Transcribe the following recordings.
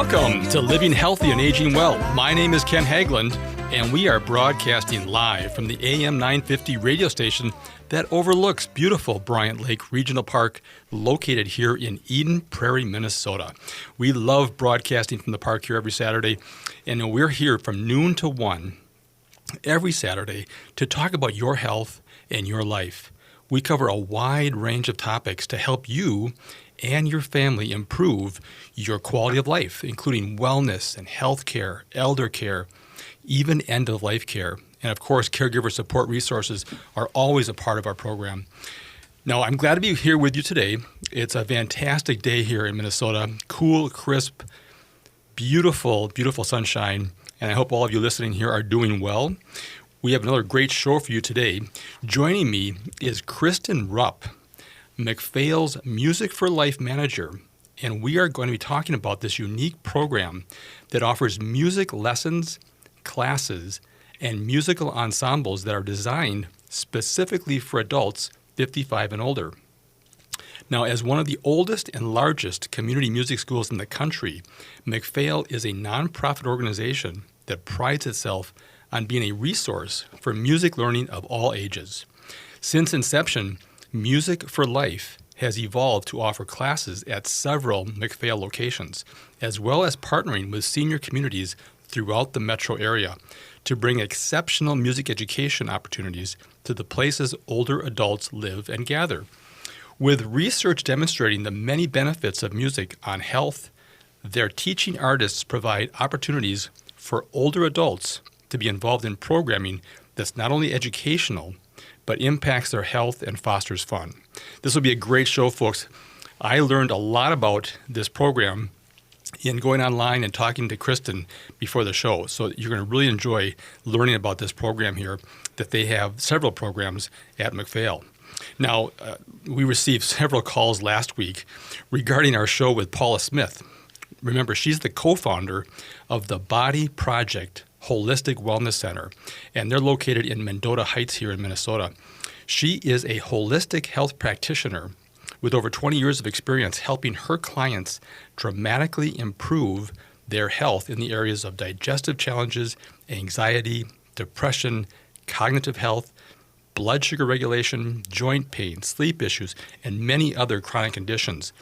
Welcome to Living Healthy and Aging Well. My name is Ken Haglund, and we are broadcasting live from the AM 950 radio station that overlooks beautiful Bryant Lake Regional Park, located here in Eden Prairie, Minnesota. We love broadcasting from the park here every Saturday, and we're here from noon to 1 every Saturday to talk about your health and your life. We cover a wide range of topics to help you and your family improve your quality of life, including wellness and health care, elder care, even end-of-life care. And of course, caregiver support resources are always a part of our program. Now, I'm glad to be here with you today. It's a fantastic day here in Minnesota. Cool, crisp, beautiful, beautiful sunshine. And I hope all of you listening here are doing well. We have another great show for you today. Joining me is Kristen Rupp, MacPhail's Music for Life manager, and we are going to be talking about this unique program that offers music lessons, classes, and musical ensembles that are designed specifically for adults 55 and older. Now, as one of the oldest and largest community music schools in the country, MacPhail is a nonprofit organization that prides itself on being a resource for music learning of all ages. Since inception, Music for Life has evolved to offer classes at several MacPhail locations, as well as partnering with senior communities throughout the metro area to bring exceptional music education opportunities to the places older adults live and gather. With research demonstrating the many benefits of music on health, their teaching artists provide opportunities for older adults to be involved in programming that's not only educational, but impacts their health and fosters fun. This will be a great show, folks. I learned a lot about this program in going online and talking to Kristen before the show. So you're going to really enjoy learning about this program here, that they have several programs at MacPhail. Now, we received several calls last week regarding our show with Paula Smith. Remember, she's the co-founder of the Body Project Holistic Wellness Center, and they're located in Mendota Heights here in Minnesota. She is a holistic health practitioner with over 20 years of experience helping her clients dramatically improve their health in the areas of digestive challenges, anxiety, depression, cognitive health, blood sugar regulation, joint pain, sleep issues, and many other chronic conditions.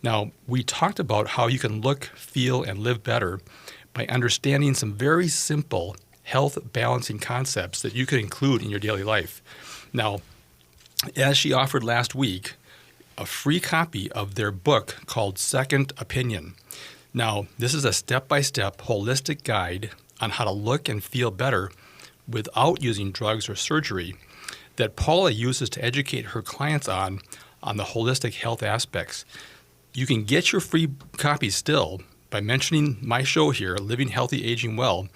Now, we talked about how you can look, feel, and live better by understanding some very simple health balancing concepts that you can include in your daily life. Now, as she offered last week, a free copy of their book called Second Opinion. Now, this is a step-by-step holistic guide on how to look and feel better without using drugs or surgery that Paula uses to educate her clients on the holistic health aspects. You can get your free copy still by mentioning my show here, Living Healthy, Aging Well,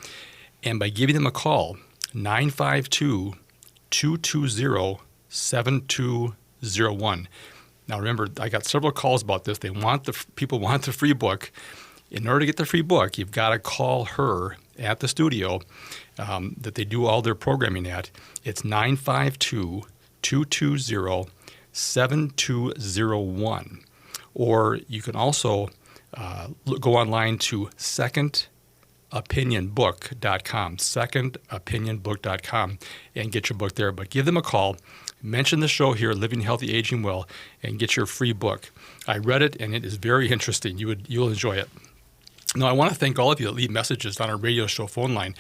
and by giving them a call, 952-220-7201. Now remember, I got several calls about this. People want the free book. In order to get the free book, you've got to call her at the studio that they do all their programming at. It's 952-220-7201. Or you can also go online to secondopinionbook.com, secondopinionbook.com, and get your book there. But give them a call, mention the show here, Living Healthy, Aging Well, and get your free book. I read it, and it is very interesting. You'll enjoy it. Now, I want to thank all of you that leave messages on our radio show phone line.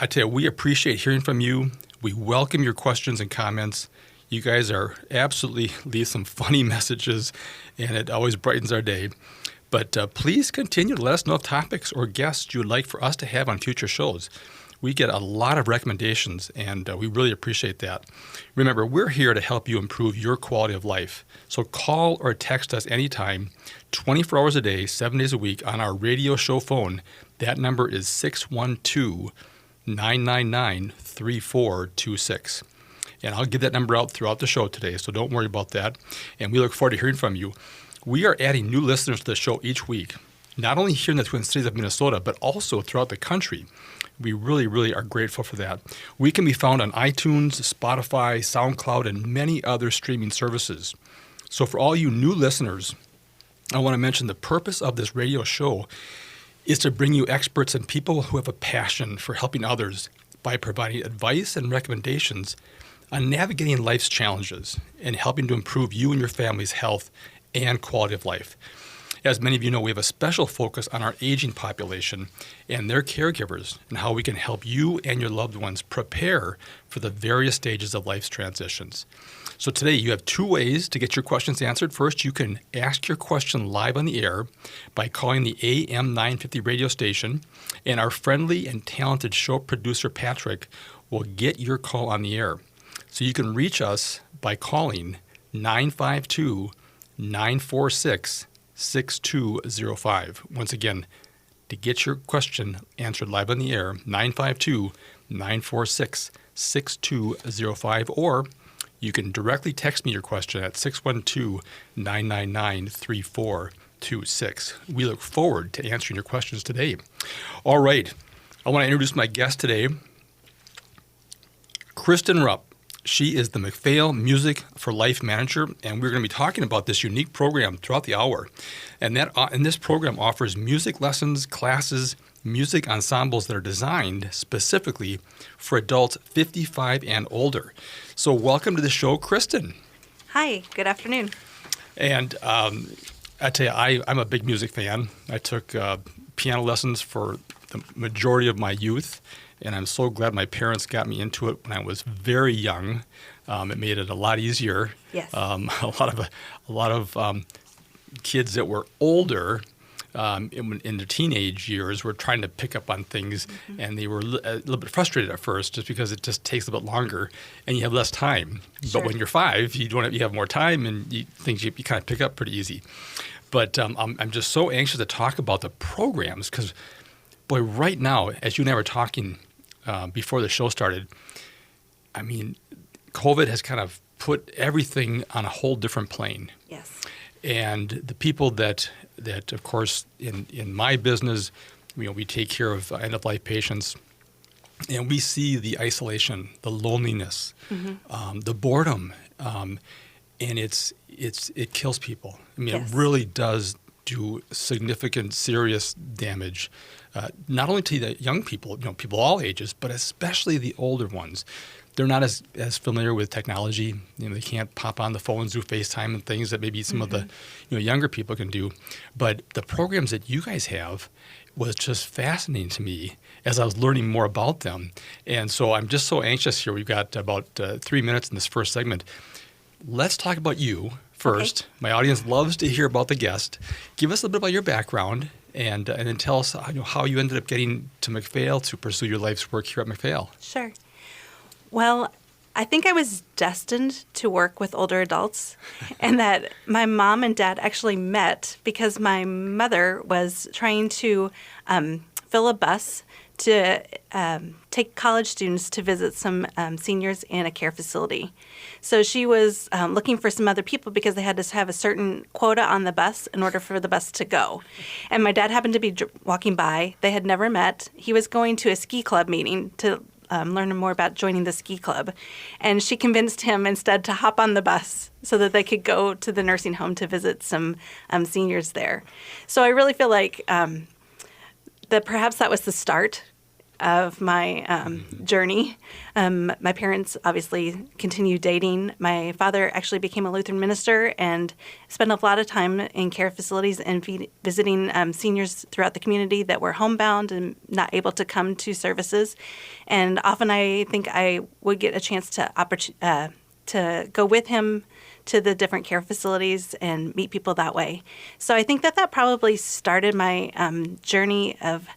I tell you, we appreciate hearing from you. We welcome your questions and comments. You guys are absolutely leave some funny messages, and it always brightens our day. But please continue to let us know of topics or guests you would like for us to have on future shows. We get a lot of recommendations, and we really appreciate that. Remember, we're here to help you improve your quality of life. So call or text us anytime, 24 hours a day, 7 days a week on our radio show phone. That number is 612-999-3426. And I'll give that number out throughout the show today, so don't worry about that. And we look forward to hearing from you. We are adding new listeners to the show each week, not only here in the Twin Cities of Minnesota, but also throughout the country. We really, really are grateful for that. We can be found on iTunes, Spotify, SoundCloud, and many other streaming services. So for all you new listeners, I want to mention the purpose of this radio show is to bring you experts and people who have a passion for helping others by providing advice and recommendations on navigating life's challenges and helping to improve you and your family's health and quality of life. As many of you know, we have a special focus on our aging population and their caregivers and how we can help you and your loved ones prepare for the various stages of life's transitions. So today you have two ways to get your questions answered. First, you can ask your question live on the air by calling the AM 950 radio station, and our friendly and talented show producer, Patrick, will get your call on the air. So you can reach us by calling 952-946-6205. Once again, to get your question answered live on the air, 952-946-6205, or you can directly text me your question at 612-999-3426. We look forward to answering your questions today. All right, I want to introduce my guest today, Kristen Rupp. She is the McPhail Music for Life Manager, and we're going to be talking about this unique program throughout the hour. And this program offers music lessons, classes, music ensembles that are designed specifically for adults 55 and older. So welcome to the show, Kristen. Hi, good afternoon. And I tell you, I'm a big music fan. I took piano lessons for the majority of my youth, and I'm so glad my parents got me into it when I was very young. It made it a lot easier. Yes. A lot of kids that were older in their teenage years were trying to pick up on things, and they were a little bit frustrated at first, just because it just takes a bit longer, and you have less time. Sure. But when you're 5, you have more time, and things you kind of pick up pretty easy. But I'm just so anxious to talk about the programs because, boy, right now, as you and I were talking before the show started, I mean, COVID has kind of put everything on a whole different plane. Yes. And the people that of course, in my business, we take care of end-of-life patients, and we see the isolation, the loneliness, the boredom, and it kills people. I mean, Yes. It really does do significant, serious damage, not only to the young people, people all ages, but especially the older ones. They're not as familiar with technology. They can't pop on the phones, do FaceTime and things that maybe some of the younger people can do. But the programs that you guys have was just fascinating to me as I was learning more about them. And so I'm just so anxious here. We've got about 3 minutes in this first segment. Let's talk about you first. Okay. My audience loves to hear about the guest. Give us a little bit about your background, and then tell us how you ended up getting to McPhail to pursue your life's work here at McPhail. Sure. Well, I think I was destined to work with older adults, and that my mom and dad actually met because my mother was trying to fill a bus to take college students to visit some seniors in a care facility. So she was looking for some other people because they had to have a certain quota on the bus in order for the bus to go. And my dad happened to be walking by. They had never met. He was going to a ski club meeting to learn more about joining the ski club. And she convinced him instead to hop on the bus so that they could go to the nursing home to visit some seniors there. So I really feel like that perhaps that was the start of my journey. My parents obviously continued dating. My father actually became a Lutheran minister and spent a lot of time in care facilities and visiting seniors throughout the community that were homebound and not able to come to services. And often I think I would get a chance to go with him to the different care facilities and meet people that way. So I think that probably started my journey of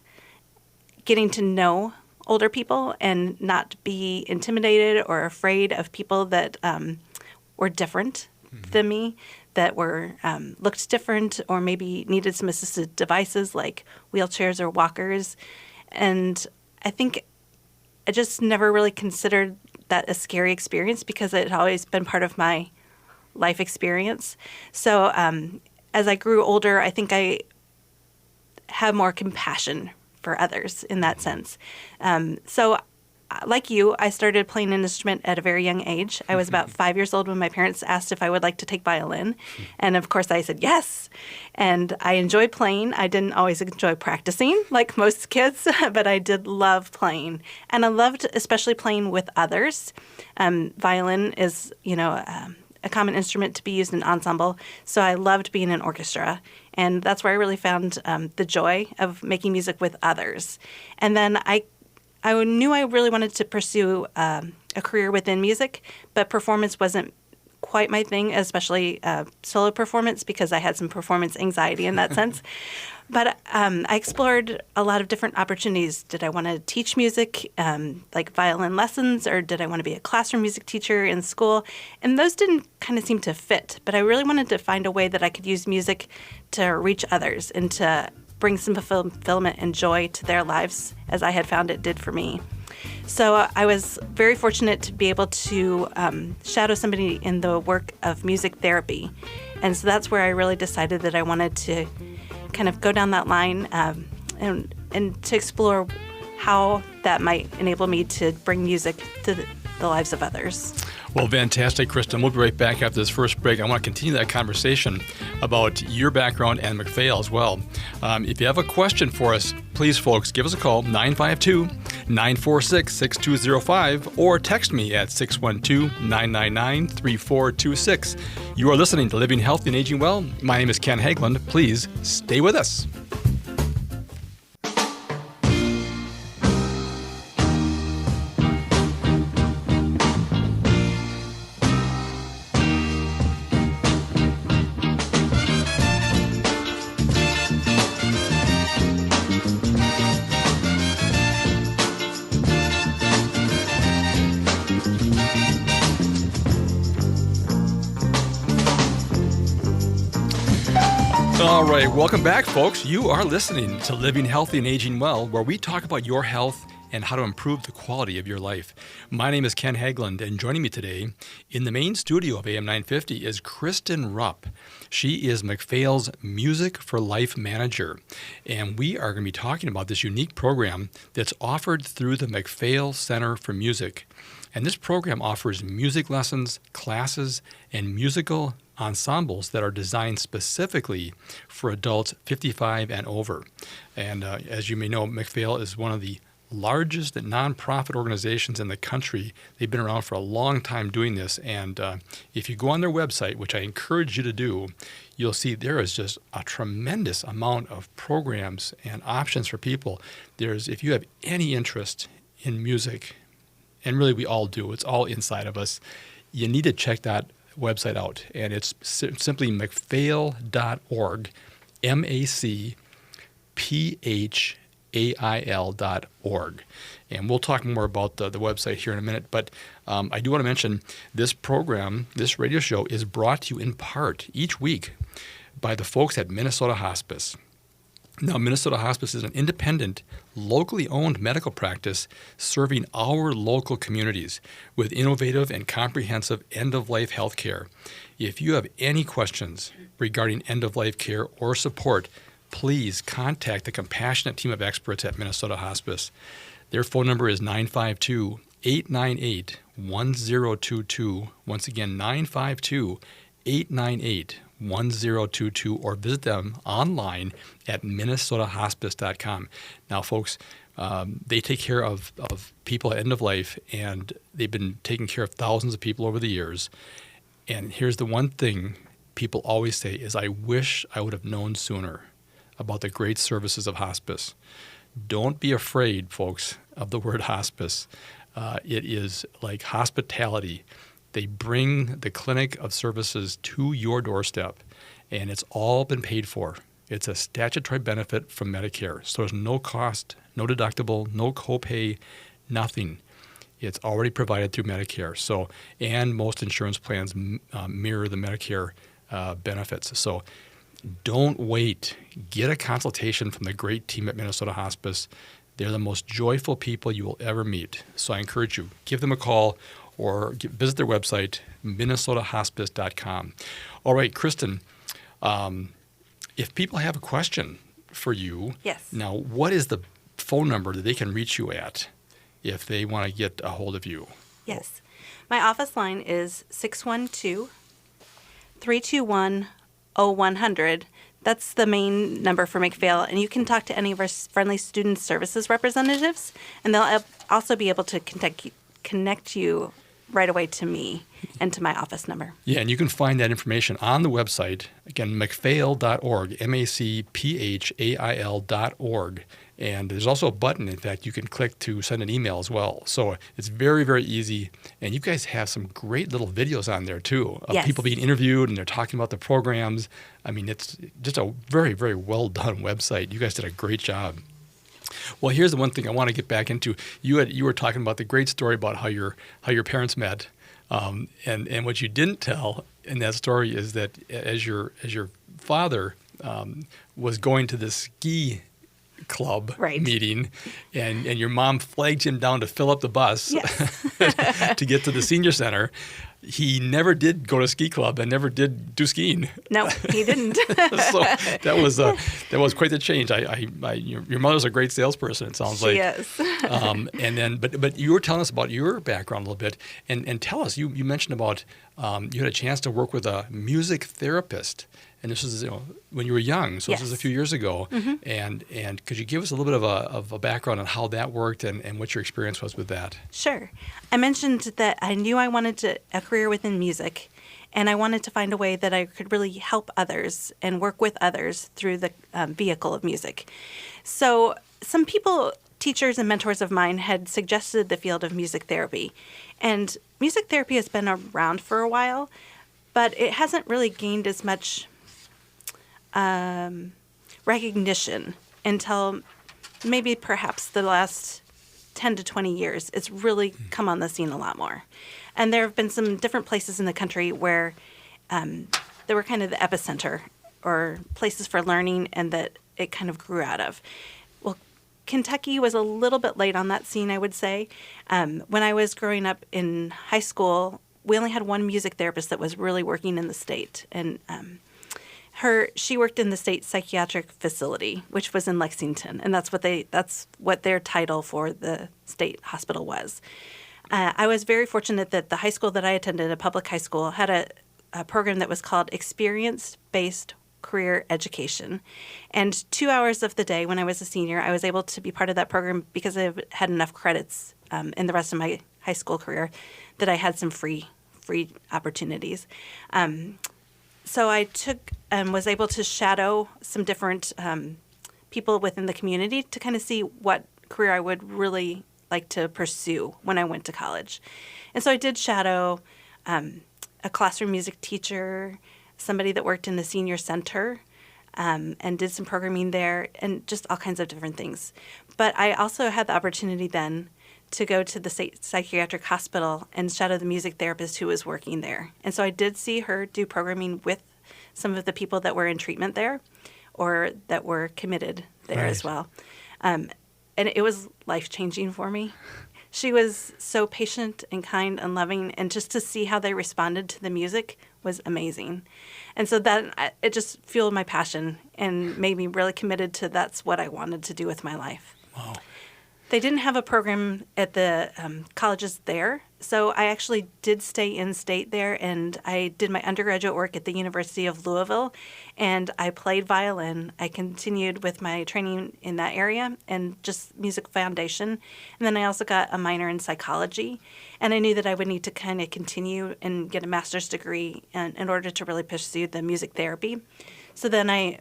getting to know older people and not be intimidated or afraid of people that were different than me, that were looked different or maybe needed some assisted devices like wheelchairs or walkers. And I think I just never really considered that a scary experience because it had always been part of my life experience. So as I grew older, I think I had more compassion for others in that sense. So like you, I started playing an instrument at a very young age. I was about 5 years old when my parents asked if I would like to take violin. And of course I said yes. And I enjoyed playing. I didn't always enjoy practicing like most kids, but I did love playing. And I loved especially playing with others. Violin is, a common instrument to be used in ensemble. So I loved being in orchestra. And that's where I really found the joy of making music with others. And then I knew I really wanted to pursue a career within music, but performance wasn't quite my thing, especially solo performance, because I had some performance anxiety in that sense. But I explored a lot of different opportunities. Did I want to teach music, like violin lessons, or did I want to be a classroom music teacher in school? And those didn't kind of seem to fit, but I really wanted to find a way that I could use music to reach others and to bring some fulfillment and joy to their lives, as I had found it did for me. So I was very fortunate to be able to shadow somebody in the work of music therapy. And so that's where I really decided that I wanted to kind of go down that line and to explore how that might enable me to bring music to the lives of others. Well, fantastic, Kristen. We'll be right back after this first break. I want to continue that conversation about your background and MacPhail as well. If you have a question for us, please, folks, give us a call, 952-946-6205, or text me at 612-999-3426. You are listening to Living Healthy and Aging Well. My name is Ken Haglund. Please stay with us. All right, welcome back, folks. You are listening to Living Healthy and Aging Well, where we talk about your health and how to improve the quality of your life. My name is Ken Haglund, and joining me today in the main studio of AM 950 is Kristen Rupp. She is MacPhail's Music for Life Manager, and we are going to be talking about this unique program that's offered through the MacPhail Center for Music. And this program offers music lessons, classes, and musical ensembles that are designed specifically for adults 55 and over. And as you may know, MacPhail is one of the largest nonprofit organizations in the country. They've been around for a long time doing this. And if you go on their website, which I encourage you to do, you'll see there is just a tremendous amount of programs and options for people. If you have any interest in music, and really we all do, it's all inside of us, you need to check that website out. And it's simply macphail.org, macphail.org. And we'll talk more about the website here in a minute. But I do want to mention this program, this radio show, is brought to you in part each week by the folks at Minnesota Hospice. Now, Minnesota Hospice is an independent, locally owned medical practice serving our local communities with innovative and comprehensive end-of-life health care. If you have any questions regarding end-of-life care or support, please contact the compassionate team of experts at Minnesota Hospice. Their phone number is 952-898-1022. Once again, 952-898-1022, or visit them online at minnesotahospice.com. Now, folks, they take care of people at end of life, and they've been taking care of thousands of people over the years. And here's the one thing people always say is, I wish I would have known sooner about the great services of hospice. Don't be afraid, folks, of the word hospice. It is like hospitality. They bring the clinic of services to your doorstep, and it's all been paid for. It's a statutory benefit from Medicare, so there's no cost, no deductible, no copay, nothing. It's already provided through Medicare. So, and most insurance plans mirror the Medicare benefits. So don't wait. Get a consultation from the great team at Minnesota Hospice. They're the most joyful people you will ever meet. So I encourage you, give them a call or visit their website, minnesotahospice.com. All right, Kristen, if people have a question for you, yes. Now what is the phone number that they can reach you at if they want to get a hold of you? Yes. My office line is 612-321-0100. That's the main number for McPhail, and you can talk to any of our friendly student services representatives, and they'll also be able to connect you right away to me and to my office number. Yeah, and you can find that information on the website, again, macphail.org, macphail.org. And there's also a button, in fact, you can click to send an email as well. So it's very, very easy. And you guys have some great little videos on there, too, of people being interviewed, and they're talking about the programs. I mean, it's just a very, very well-done website. You guys did a great job. Well, here's the one thing I want to get back into. You were talking about the great story about how your parents met, and what you didn't tell in that story is that as your father was going to the ski club meeting, and your mom flagged him down to fill up the bus to get to the senior center. He never did go to ski club and never did do skiing. No, he didn't. So that was quite the change. Your mother's a great salesperson, it sounds like. She is. And then, but you were telling us about your background a little bit, and tell us. You mentioned about you had a chance to work with a music therapist, and this was when you were young. So this was a few years ago. Mm-hmm. And could you give us a little bit of a background on how that worked and what your experience was with that? Sure. I mentioned that I knew I wanted a career within music, and I wanted to find a way that I could really help others and work with others through the vehicle of music. So some people, teachers and mentors of mine, had suggested the field of music therapy. And music therapy has been around for a while, but it hasn't really gained as much recognition until maybe perhaps the last 10 to 20 years. It's really come on the scene a lot more. And there have been some different places in the country where they were kind of the epicenter or places for learning, and that it kind of grew out of. Well, Kentucky was a little bit late on that scene, I would say. When I was growing up in high school, we only had one music therapist that was really working in the state. And she worked in the state psychiatric facility, which was in Lexington, and that's what their title for the state hospital was. I was very fortunate that the high school that I attended, a public high school, had a program that was called Experience-Based Career Education. And 2 hours of the day when I was a senior, I was able to be part of that program because I had enough credits in the rest of my high school career that I had some free opportunities. So I took and was able to shadow some different people within the community to kind of see what career I would really like to pursue when I went to college. And so I did shadow a classroom music teacher, somebody that worked in the senior center, and did some programming there, and just all kinds of different things. But I also had the opportunity then to go to the state psychiatric hospital and shadow the music therapist who was working there. And so I did see her do programming with some of the people that were in treatment there or that were committed there as well. And it was life-changing for me. She was so patient and kind and loving, and just to see how they responded to the music was amazing. And so that it just fueled my passion and made me really committed to that's what I wanted to do with my life. Wow. They didn't have a program at the colleges there, so I actually did stay in state there, and I did my undergraduate work at the University of Louisville, and I played violin. I continued with my training in that area and just music foundation, and then I also got a minor in psychology, and I knew that I would need to kind of continue and get a master's degree in order to really pursue the music therapy. So then I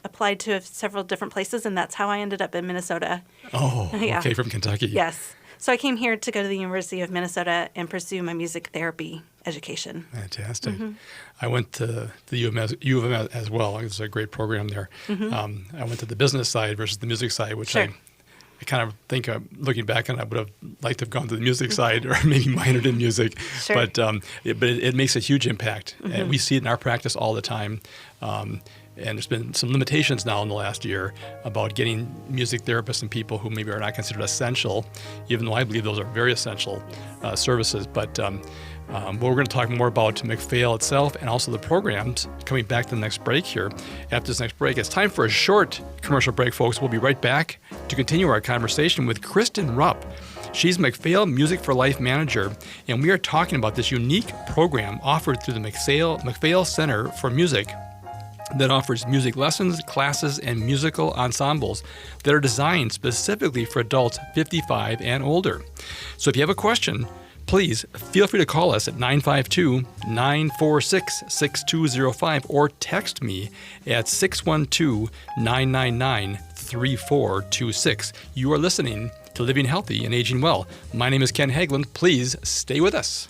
applied to several different places, and that's how I ended up in Minnesota. Oh, Yeah. Okay, from Kentucky. Yes. So I came here to go to the University of Minnesota and pursue my music therapy education. Fantastic. Mm-hmm. I went to the U of M as well. It's a great program there. Mm-hmm. I went to the business side versus the music side, which I kind of think, looking back on it, I would have liked to have gone to the music side or maybe minored in music. Sure. But it makes a huge impact. Mm-hmm. And we see it in our practice all the time. And there's been some limitations now in the last year about getting music therapists and people who maybe are not considered essential, even though I believe those are very essential services. But But we're going to talk more about McPhail itself and also the programs coming back to the next break here. After this next break, it's time for a short commercial break, folks. We'll be right back to continue our conversation with Kristen Rupp. She's McPhail Music for Life Manager, and we are talking about this unique program offered through the McPhail Center for Music that offers music lessons, classes, and musical ensembles that are designed specifically for adults 55 and older. So if you have a question, please feel free to call us at 952-946-6205 or text me at 612-999-3426. You are listening to Living Healthy and Aging Well. My name is Ken Haglund. Please stay with us.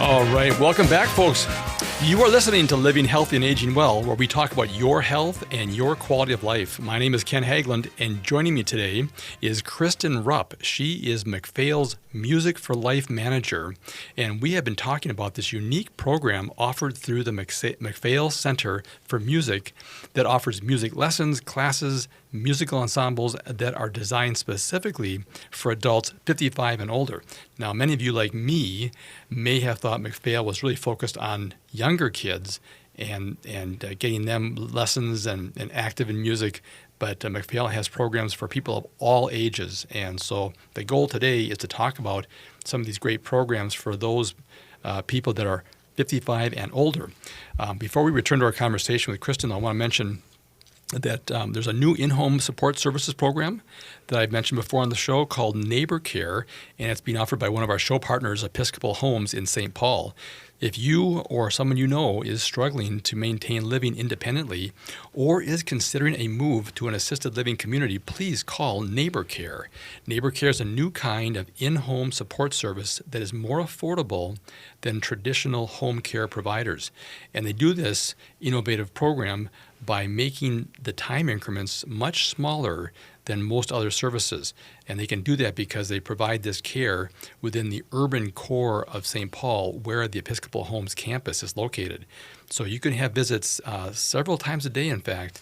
All right, welcome back, folks. You are listening to Living Healthy and Aging Well, where we talk about your health and your quality of life. My name is Ken Haglund, and joining me today is Kristen Rupp. She is McPhail's Music for Life Manager, and we have been talking about this unique program offered through the McPhail Center for Music that offers music lessons, classes, musical ensembles that are designed specifically for adults 55 and older. Now, many of you, like me, may have thought McPhail was really focused on younger kids and getting them lessons and active in music, but McPhail has programs for people of all ages. And so the goal today is to talk about some of these great programs for those people that are 55 and older. Before we return to our conversation with Kristen, I want to mention that there's a new in-home support services program that I've mentioned before on the show called Neighbor Care, and it's being offered by one of our show partners, Episcopal Homes in St. Paul. If you or someone you know is struggling to maintain living independently or is considering a move to an assisted living community, please call Neighbor Care. Neighbor Care is a new kind of in-home support service that is more affordable than traditional home care providers. And they do this innovative program by making the time increments much smaller than most other services. And they can do that because they provide this care within the urban core of St. Paul, where the Episcopal Homes campus is located. So you can have visits several times a day, in fact,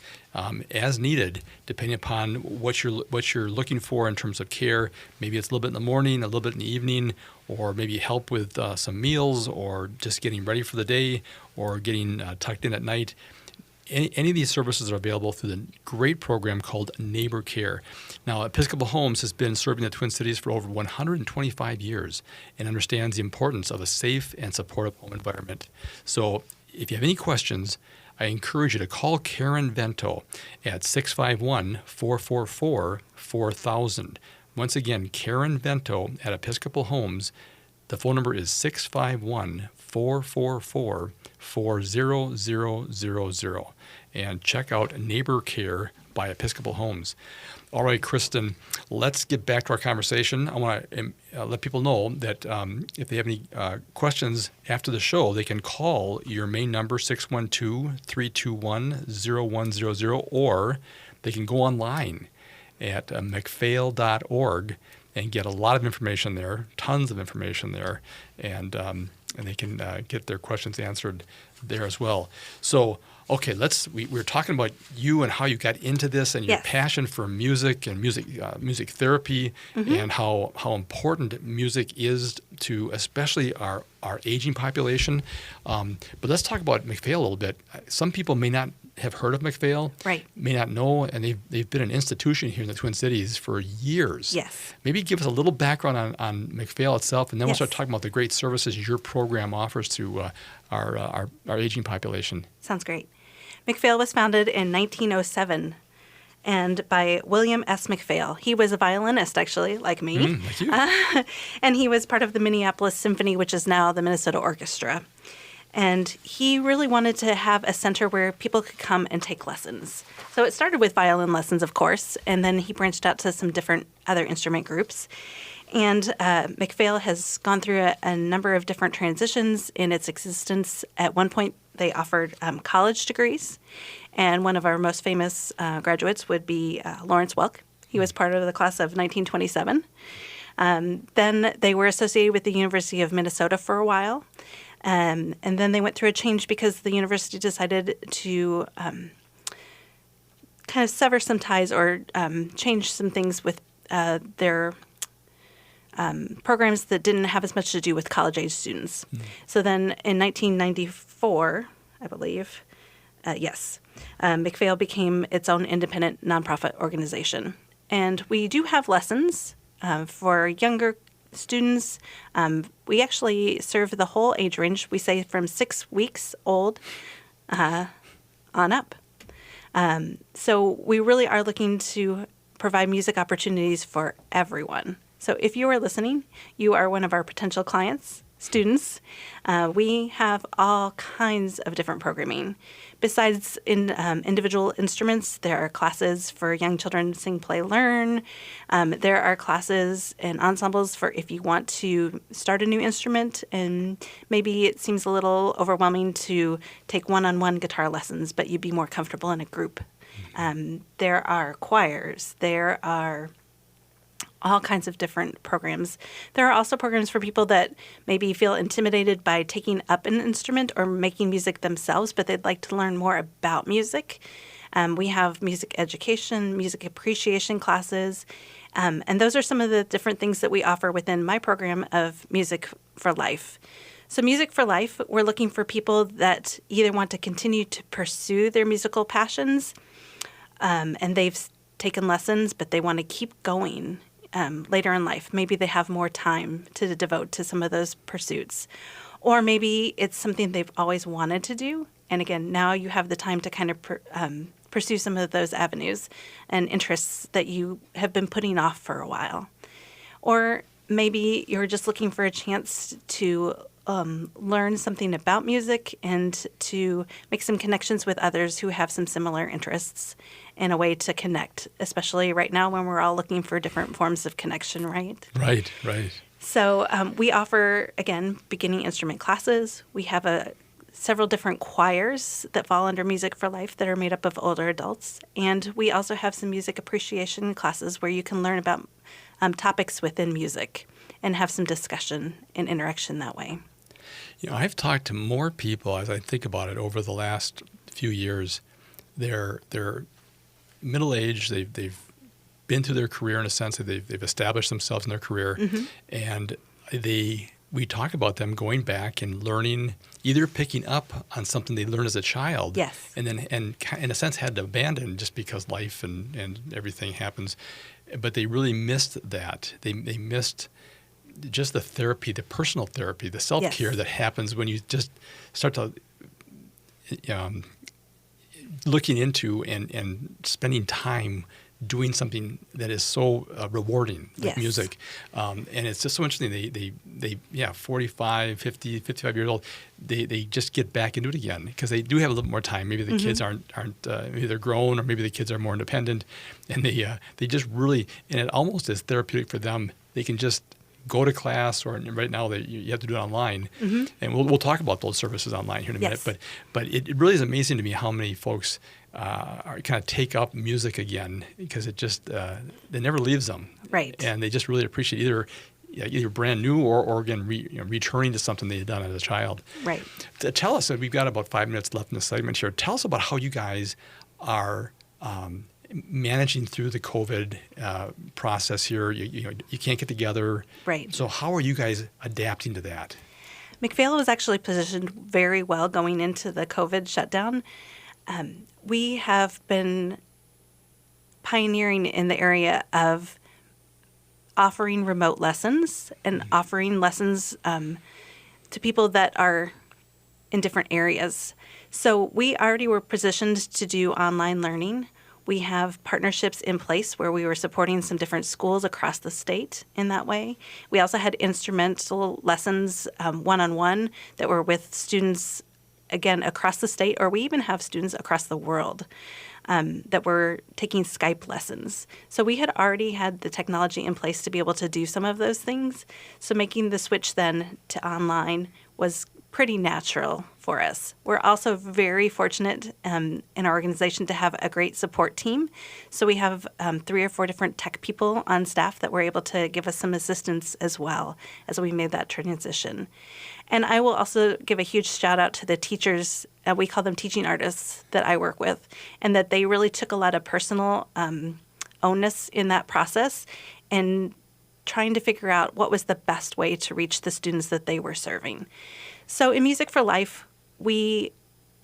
as needed, depending upon what you're looking for in terms of care. Maybe it's a little bit in the morning, a little bit in the evening, or maybe help with some meals, or just getting ready for the day, or getting tucked in at night. Any of these services are available through the great program called Neighbor Care. Now, Episcopal Homes has been serving the Twin Cities for over 125 years and understands the importance of a safe and supportive home environment. So if you have any questions, I encourage you to call Karen Vento at 651-444-4000. Once again, Karen Vento at Episcopal Homes. The phone number is 651-444-4000. And check out Neighbor Care by Episcopal Homes. All right, Kristen, let's get back to our conversation. I want to let people know that if they have any questions after the show, they can call your main number, 612-321-0100, or they can go online at mcphail.org and get a lot of information there, tons of information there, and they can get their questions answered there as well. So, okay, we're talking about you and how you got into this and your passion for music and music therapy, and how important music is to especially our aging population. But let's talk about McPhail a little bit. Some people may not have heard of McPhail, right? May not know, and they've been an institution here in the Twin Cities for years. Yes. Maybe give us a little background on McPhail itself, and then we'll start talking about the great services your program offers to our aging population. Sounds great. McPhail was founded in 1907 and by William S. McPhail. He was a violinist, actually, like me. Like you. And he was part of the Minneapolis Symphony, which is now the Minnesota Orchestra. And he really wanted to have a center where people could come and take lessons. So it started with violin lessons, of course, and then he branched out to some different other instrument groups. And McPhail has gone through a number of different transitions in its existence. At one point, they offered college degrees. And one of our most famous graduates would be Lawrence Welk. He was part of the class of 1927. Then they were associated with the University of Minnesota for a while. And then they went through a change because the university decided to kind of sever some ties or change some things with their programs that didn't have as much to do with college-age students. So then in 1994, I believe, McPhail became its own independent nonprofit organization. And we do have lessons for younger students. We actually serve the whole age range. We say from 6 weeks old on up. So we really are looking to provide music opportunities for everyone. So if you are listening, you are one of our potential clients, students. We have all kinds of different programming. Besides in individual instruments, there are classes for young children sing, play, learn. There are classes and ensembles for if you want to start a new instrument and maybe it seems a little overwhelming to take one-on-one guitar lessons, but you'd be more comfortable in a group. There are choirs. There are all kinds of different programs. There are also programs for people that maybe feel intimidated by taking up an instrument or making music themselves, but they'd like to learn more about music. We have music education, music appreciation classes, and those are some of the different things that we offer within my program of Music for Life. So Music for Life, we're looking for people that either want to continue to pursue their musical passions, and they've taken lessons, but they want to keep going later in life. Maybe they have more time to devote to some of those pursuits. Or maybe it's something they've always wanted to do. And again, now you have the time to kind of pursue some of those avenues and interests that you have been putting off for a while. Or maybe you're just looking for a chance to learn something about music and to make some connections with others who have some similar interests in a way to connect, especially right now when we're all looking for different forms of connection, right? Right. So we offer, again, beginning instrument classes. We have several different choirs that fall under Music for Life that are made up of older adults. And we also have some music appreciation classes where you can learn about topics within music and have some discussion and interaction that way. I've talked to more people as I think about it over the last few years. They're middle-aged. They've been through their career in a sense that they've established themselves in their career, and we talk about them going back and learning, either picking up on something they learned as a child, yes, and then in a sense had to abandon just because life and everything happens, but they really missed that. They missed just the therapy, the personal therapy, the self-care that happens when you just start to looking into and spending time doing something that is so rewarding, like music. And it's just so interesting. They 45, 50, 55 years old, they just get back into it again because they do have a little more time. Maybe the kids aren't maybe they're grown, or maybe the kids are more independent, and they just really, and it almost is therapeutic for them. They can just go to class, or right now you have to do it online, and we'll talk about those services online here in a minute. But it really is amazing to me how many folks are kind of take up music again, because it just it never leaves them, right? And they just really appreciate either brand new or again returning to something they had done as a child. Right. Tell us, we've got about 5 minutes left in the segment here. Tell us about how you guys are managing through the COVID process here. You can't get together. Right. So how are you guys adapting to that? McPhail was actually positioned very well going into the COVID shutdown. We have been pioneering in the area of offering remote lessons and offering lessons to people that are in different areas. So we already were positioned to do online learning. We have partnerships in place where we were supporting some different schools across the state in that way. We also had instrumental lessons one-on-one that were with students, again, across the state, or we even have students across the world that were taking Skype lessons. So we had already had the technology in place to be able to do some of those things. So making the switch then to online was pretty natural for us. We're also very fortunate in our organization to have a great support team. So we have 3 or 4 different tech people on staff that were able to give us some assistance as well as we made that transition. And I will also give a huge shout out to the teachers, we call them teaching artists, that I work with, and that they really took a lot of personal ownness in that process and trying to figure out what was the best way to reach the students that they were serving. So in Music for Life, we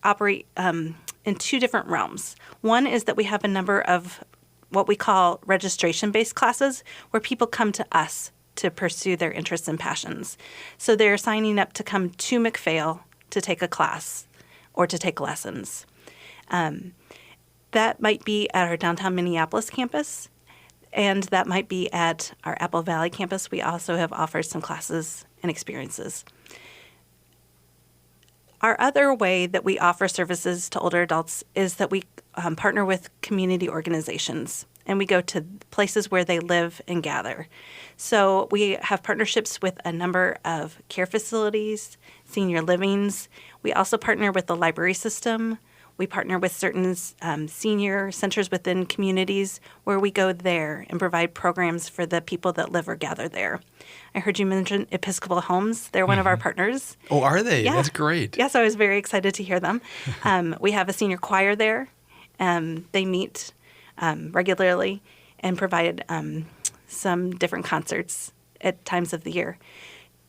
operate in 2 different realms. One is that we have a number of what we call registration-based classes where people come to us to pursue their interests and passions. So they're signing up to come to McPhail to take a class or to take lessons. That might be at our downtown Minneapolis campus, and that might be at our Apple Valley campus. We also have offered some classes and experiences. Our other way that we offer services to older adults is that we partner with community organizations, and we go to places where they live and gather. So we have partnerships with a number of care facilities, senior livings. We also partner with the library system. We partner with certain senior centers within communities where we go there and provide programs for the people that live or gather there. I heard you mention Episcopal Homes. They're one of our partners. Oh, are they? Yeah. That's great. Yes, I was very excited to hear them. We have a senior choir there. They meet regularly and provide some different concerts at times of the year.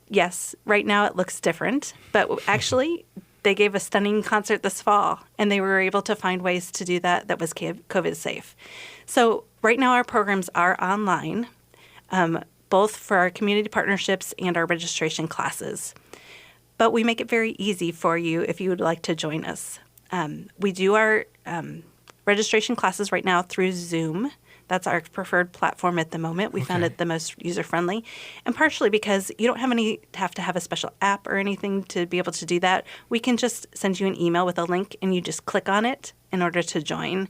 Yes, right now it looks different, but actually they gave a stunning concert this fall, and they were able to find ways to do that was COVID safe. So right now our programs are online, both for our community partnerships and our registration classes. But we make it very easy for you if you would like to join us. We do our registration classes right now through Zoom. That's our preferred platform at the moment. We found it the most user-friendly, and partially because you don't have to have a special app or anything to be able to do that. We can just send you an email with a link, and you just click on it in order to join.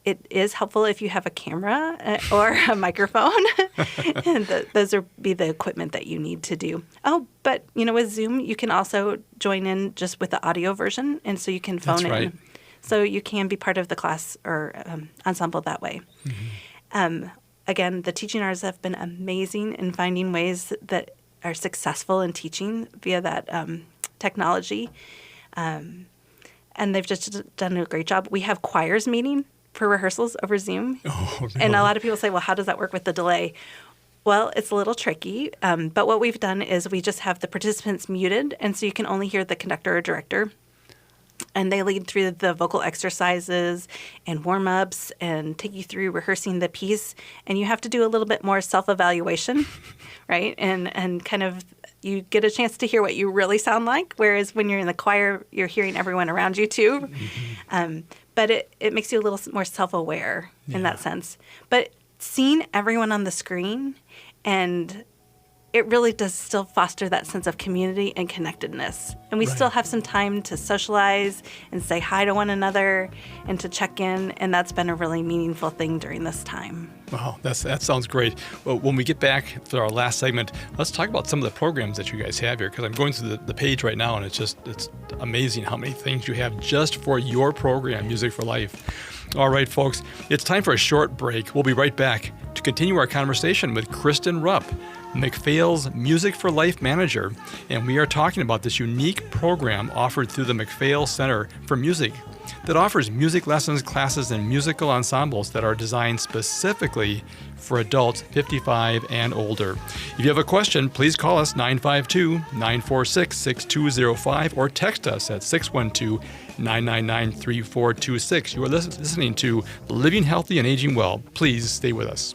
It is helpful if you have a camera or a microphone, and those would be the equipment that you need to do. Oh, but with Zoom, you can also join in just with the audio version, and so you can phone in. Right. So you can be part of the class or ensemble that way. Mm-hmm. Again, the teaching artists have been amazing in finding ways that are successful in teaching via that technology. And they've just done a great job. We have choirs meeting for rehearsals over Zoom. Oh, really? And a lot of people say, well, how does that work with the delay? Well, it's a little tricky. But what we've done is we just have the participants muted, and so you can only hear the conductor or director. And they lead through the vocal exercises and warm-ups and take you through rehearsing the piece. And you have to do a little bit more self-evaluation, right? And kind of you get a chance to hear what you really sound like, whereas when you're in the choir, you're hearing everyone around you too. Mm-hmm. But it makes you a little more self-aware in that sense. But seeing everyone on the screen, and it really does still foster that sense of community and connectedness. And we still have some time to socialize and say hi to one another and to check in, and that's been a really meaningful thing during this time. Wow, that sounds great. Well, when we get back for our last segment, let's talk about some of the programs that you guys have here, because I'm going through the page right now, and it's amazing how many things you have just for your program, Music for Life. All right, folks, it's time for a short break. We'll be right back to continue our conversation with Kristen Rupp, McPhail's Music for Life manager, and we are talking about this unique program offered through the McPhail Center for Music that offers music lessons, classes, and musical ensembles that are designed specifically for adults 55 and older. If you have a question, please call us 952-946-6205 or text us at 612-999-3426. You are listening to Living Healthy and Aging Well. Please stay with us.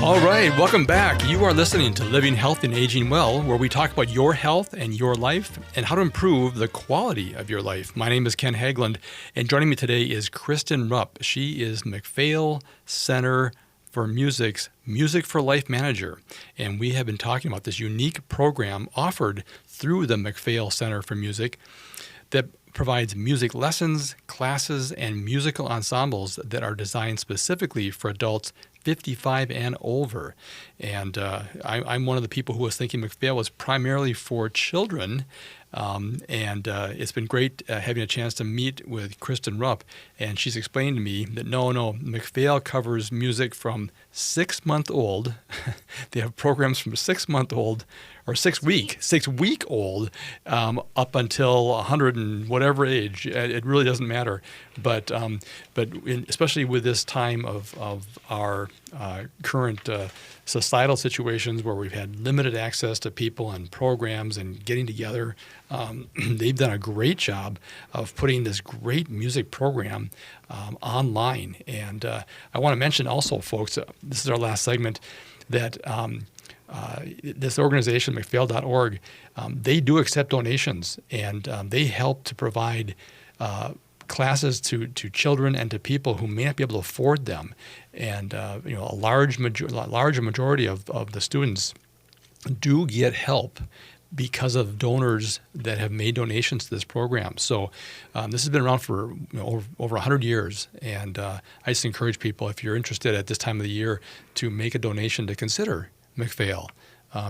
All right, welcome back. You are listening to Living Healthy and Aging Well, where we talk about your health and your life and how to improve the quality of your life. My name is Ken Hagland, and joining me today is Kristen Rupp. She is McPhail Center for Music's Music for Life Manager. And we have been talking about this unique program offered through the MacPhail Center for Music that provides music lessons, classes, and musical ensembles that are designed specifically for adults 55 and over. And I'm one of the people who was thinking MacPhail was primarily for children. And it's been great having a chance to meet with Kristen Rupp, and she's explained to me that no, MacPhail covers music from 6-month-old. They have programs from 6-month-old or 6-week-old up until 100 and whatever age. It really doesn't matter. But especially with this time of our current societal situations where we've had limited access to people and programs and getting together, they've done a great job of putting this great music program online. And I want to mention also, folks, this is our last segment, that this organization, MacPhail.org, they do accept donations, and they help to provide classes to children and to people who may not be able to afford them. And a large majority of the students do get help because of donors that have made donations to this program. So this has been around for over 100 years, and I just encourage people, if you're interested at this time of the year, to make a donation to consider MacPhail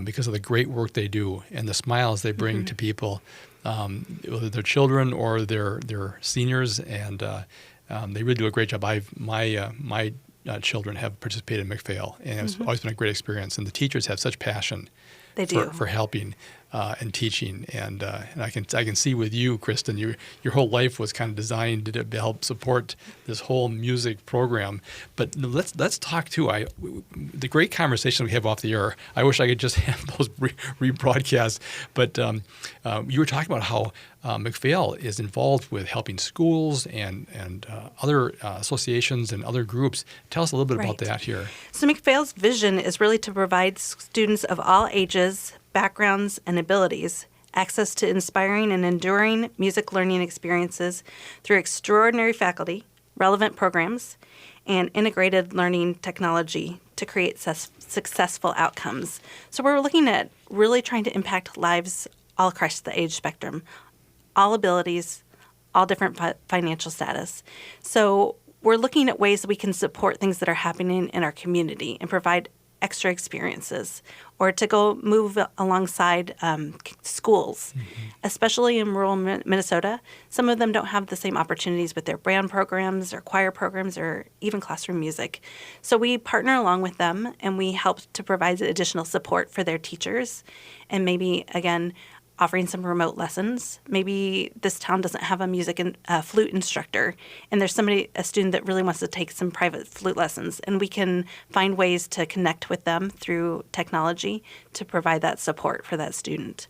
because of the great work they do and the smiles they bring to people, whether they're children or they're seniors, and they really do a great job. My children have participated in MacPhail, and it's always been a great experience, and the teachers have such passion for helping and teaching, and I can see with you, Kristen, your whole life was kind of designed to help support this whole music program. But let's talk too. The great conversation we have off the air. I wish I could just have those rebroadcasts. But you were talking about how MacPhail is involved with helping schools and other associations and other groups. Tell us a little bit about that here. So MacPhail's vision is really to provide students of all ages, backgrounds, and abilities access to inspiring and enduring music learning experiences through extraordinary faculty, relevant programs, and integrated learning technology to create successful outcomes. So we're looking at really trying to impact lives all across the age spectrum, all abilities, all different financial status. So we're looking at ways that we can support things that are happening in our community and provide extra experiences, or to go move alongside schools, especially in rural Minnesota. Some of them don't have the same opportunities with their band programs or choir programs or even classroom music. So we partner along with them, and we help to provide additional support for their teachers, and maybe, again, offering some remote lessons. Maybe this town doesn't have a music and flute instructor, and there's a student that really wants to take some private flute lessons, and we can find ways to connect with them through technology to provide that support for that student.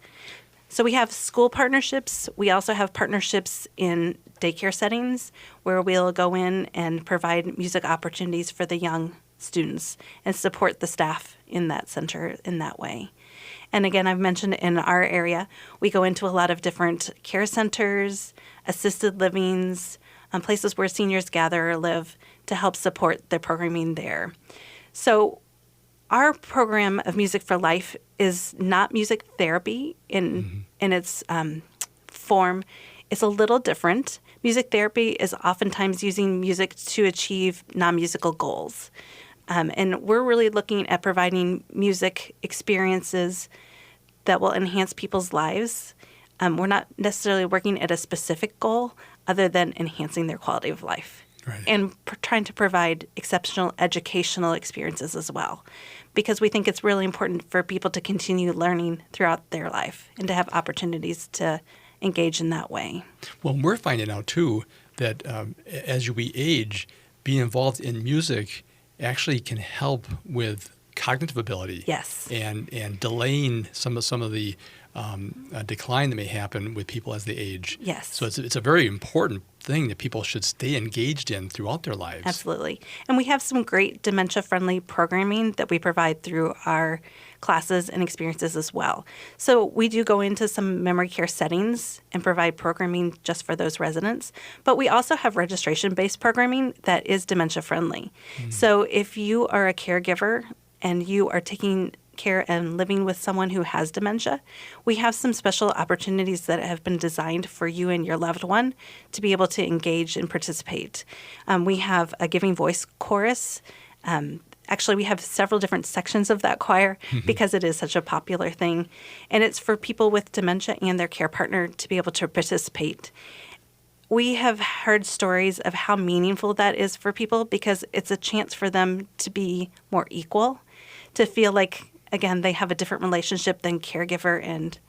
So we have school partnerships. We also have partnerships in daycare settings where we'll go in and provide music opportunities for the young students and support the staff in that center in that way. And again, I've mentioned in our area, we go into a lot of different care centers, assisted livings, places where seniors gather or live to help support their programming there. So our program of Music for Life is not music therapy in its form. It's a little different. Music therapy is oftentimes using music to achieve non-musical goals. And we're really looking at providing music experiences that will enhance people's lives. We're not necessarily working at a specific goal other than enhancing their quality of life. Right. And trying to provide exceptional educational experiences as well, because we think it's really important for people to continue learning throughout their life and to have opportunities to engage in that way. Well, we're finding out, too, that as we age, being involved in music actually can help with cognitive ability. Yes. And delaying some of the decline that may happen with people as they age. Yes. So it's a very important thing that people should stay engaged in throughout their lives. Absolutely. And we have some great dementia-friendly programming that we provide through our classes and experiences as well. So we do go into some memory care settings and provide programming just for those residents, but we also have registration-based programming that is dementia-friendly. So if you are a caregiver and you are taking care and living with someone who has dementia, we have some special opportunities that have been designed for you and your loved one to be able to engage and participate. We have a Giving Voice chorus. Actually, we have several different sections of that choir because it is such a popular thing. And it's for people with dementia and their care partner to be able to participate. We have heard stories of how meaningful that is for people because it's a chance for them to be more equal, to feel like, again, they have a different relationship than caregiver and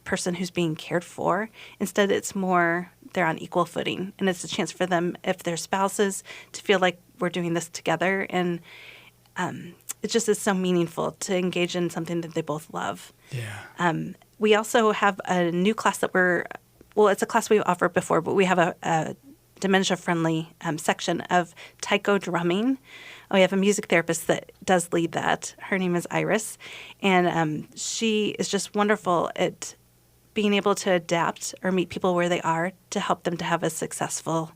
person who's being cared for. Instead, it's more they're on equal footing. And it's a chance for them, if they're spouses, to feel like we're doing this together. And it just is so meaningful to engage in something that they both love. Yeah. We also have a new class that it's a class we've offered before, but we have a dementia-friendly section of taiko drumming. We have a music therapist that does lead that. Her name is Iris, and she is just wonderful at being able to adapt or meet people where they are to help them to have a successful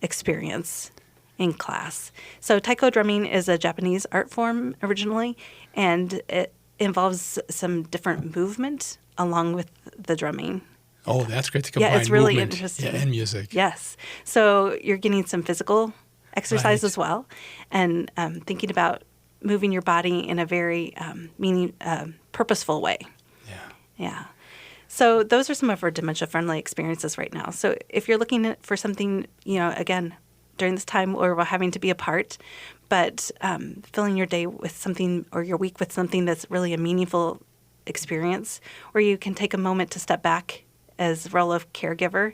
experience in class. So taiko drumming is a Japanese art form originally, and it involves some different movement along with the drumming. Oh, that's great to combine it's really movement, interesting. and music. Yes. So you're getting some physical exercise Right. as well, and thinking about moving your body in a very purposeful way. Yeah. Yeah. So those are some of our dementia-friendly experiences right now. So if you're looking for something, again, during this time where we're having to be apart, but filling your day with something or your week with something that's really a meaningful experience, where you can take a moment to step back as the role of caregiver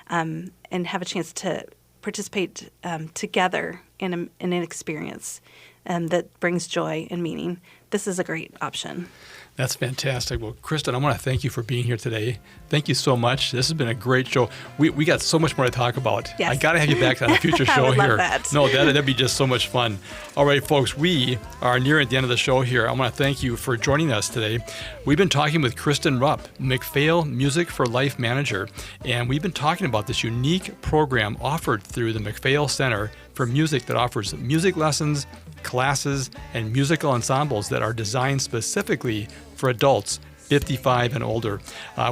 and have a chance to participate together in an experience that brings joy and meaning. This is a great option. That's fantastic. Well, Kristen, I want to thank you for being here today. Thank you so much. This has been a great show. We got so much more to talk about. Yes. I got to have you back on a future show I would here. love that. No, that'd be just so much fun. All right, folks, we are nearing the end of the show here. I want to thank you for joining us today. We've been talking with Kristen Rupp, MacPhail Music for Life Manager, and we've been talking about this unique program offered through the MacPhail Center for Music that offers music lessons, classes, and musical ensembles that are designed specifically for adults 55 and older.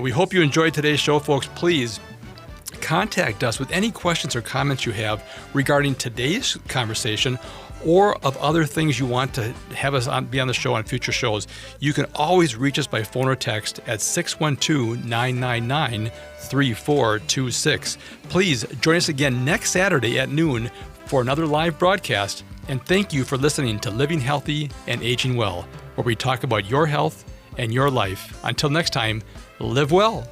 We hope you enjoyed today's show, folks. Please contact us with any questions or comments you have regarding today's conversation or of other things you want to have us be on the show on future shows. You can always reach us by phone or text at 612-999-3426. Please join us again next Saturday at noon for another live broadcast. And thank you for listening to Living Healthy and Aging Well, where we talk about your health and your life. Until next time, live well.